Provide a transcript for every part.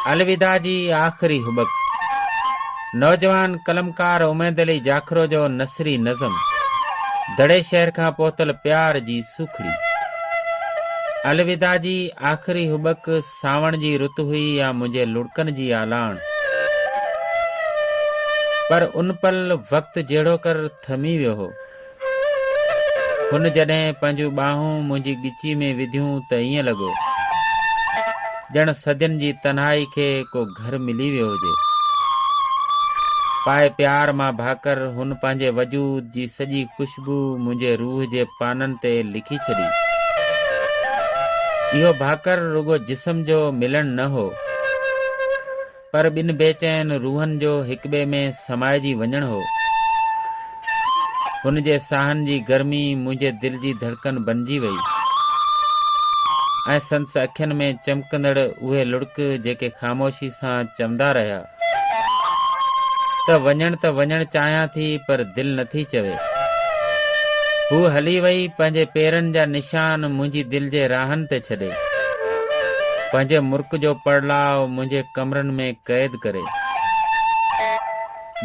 अलविदा जी आख़िरी हुबक। नौजवान कलमकार उमैद अली जाखरो जो नसरी नज़म। दड़े शहर खां पहुतल प्यार जी सुखड़ी। अलविदा जी आख़िरी हुबक सावण जी रुत हुई या मुंहिंजे लुड़कन जी आलाण। पर उन पल वक़्त जहिड़ो कर थमी वियो हो। हुन जॾहिं पंहिंजूं ॿाहूं मुंहिंजी ॻिची में विधियूं त ईअं लॻो ॼण सदियुनि जी तन्हाई खे को घर मिली वियो हुजे। पाए प्यार मां भाकर हुन पंहिंजे वजूद जी सॼी ख़ुशबू मुंहिंजे रूह जे पाननि ते लिखी छॾी। इहो भाकर रुगो जिस्म जो मिलण न हो, पर ॿिनि बेचैन रूहनि जो हिक ॿिए में समाइजी वञण हो। हुन जे साहनि जी गर्मी मुंहिंजे दिल जी धड़कन बणिजी वई ऐं संस अखियुनि में चमकंदड़ उहे लुड़क जेके ख़ामोशी सां चवंदा रहिया त वञणु चाहियां थी पर दिलि नथी चवे। हू हली वई पंहिंजे पेरनि जा निशान मुंहिंजी दिलि जे राहनि ते छॾे, पंहिंजे मुर्क जो पड़लाव मुंहिंजे कमरनि में क़ैद करे।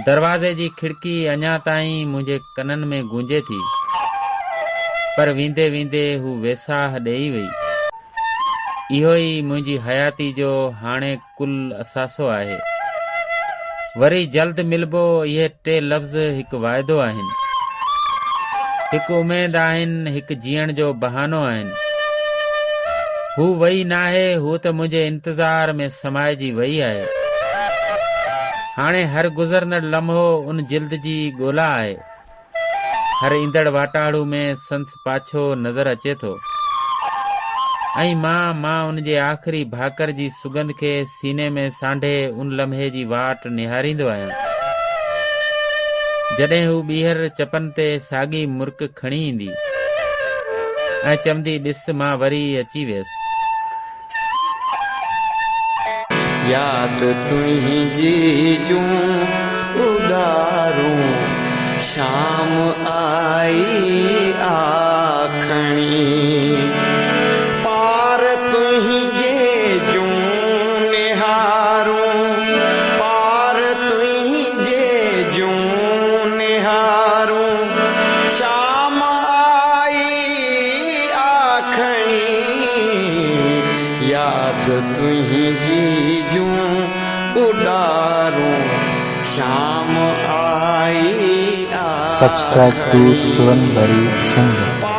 दरवाज़े जी खिड़की अञा ताईं मुंहिंजे कननि में गूंजे थी, पर वेंदे वेंदे हू वेसाह ॾेई वई। इहो ई मुंहिंजी हयाती जो हाणे कुल असासो आहे। वरी जल्द मिलबो इहे टे लफ़्ज़ हिकु वाइदो आहिनि, हिकु उमेद आहिनि, हिकु जीअण जो बहानो आहिनि। हू वई नाहे, हू त मुंहिंजे इंतज़ार में समाइजी वई आहे। हाणे हर गुज़रंदड़ लम्हो उन जिल्द जी ॻोल्हा आहे। हर ईंदड़ वाटाड़ू में संस पाछो नज़र अचे थो ऐं मां उन जे आख़िरी भाकर जी सुगंध खे सीने में सांढे उन लम्हे जी वाट निहारींदो आहियां जॾहिं हू ॿीहर चपनि ते साॻी मुर्क खणी ईंदी ऐं चवंदी ॾिस मां वरी अची वियसि। याद तुझी जूं उॾारूं शाम आई आखणी। पार तुझे जूं निहारूं, पार तुझे जूं निहारूं शाम आई आखणी। याद तुझी उडारूं शाम आई। Subscribe to Suranbari Singer.